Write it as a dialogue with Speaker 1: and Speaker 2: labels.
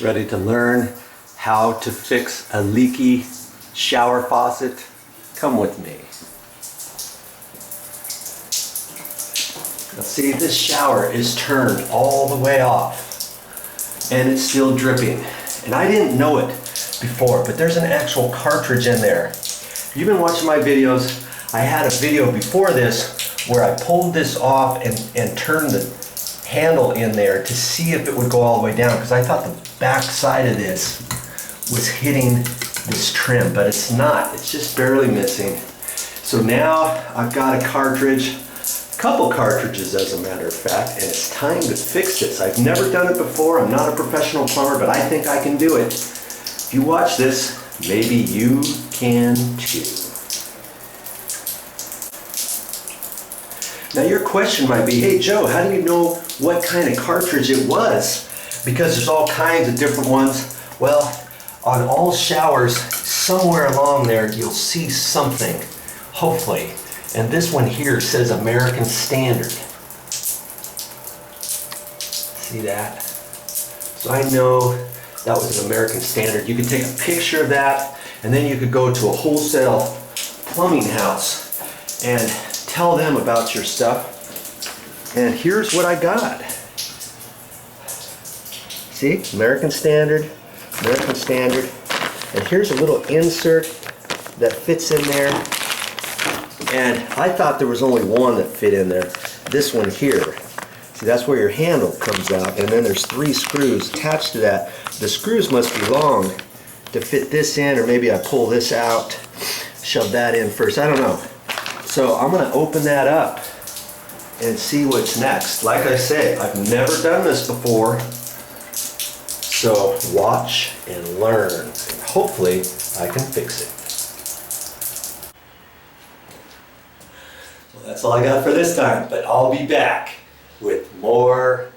Speaker 1: Ready to learn how to fix a leaky shower faucet? Come with me. Now see, this shower is turned all the way off and it's still dripping. And I didn't know it before, but there's an actual cartridge in there. If you've been watching my videos, I had a video before this where I pulled this off and turned the handle in there to see if it would go all the way down, because I thought the back side of this was hitting this trim, but it's not. It's just barely missing. So now I've got a cartridge, a couple cartridges as a matter of fact, and it's time to fix this. I've never done it before. I'm not a professional plumber, but I think I can do it. If you watch this, maybe you can too. Now your question might be, hey Joe, how do you know what kind of cartridge it was? Because there's all kinds of different ones. Well, on all showers, somewhere along there, you'll see something, hopefully. And this one here says American Standard. See that? So I know that was an American Standard. You could take a picture of that, and then you could go to a wholesale plumbing house and tell them about your stuff. And here's what I got. See, American Standard, American Standard. And here's a little insert that fits in there. And I thought there was only one that fit in there. This one here. See, that's where your handle comes out. And then there's 3 screws attached to that. The screws must be long to fit this in, or maybe I pull this out, shove that in first. I don't know. So I'm going to open that up and see what's next. Like I say, I've never done this before. So watch and learn, and hopefully I can fix it. Well, that's all I got for this time, but I'll be back with more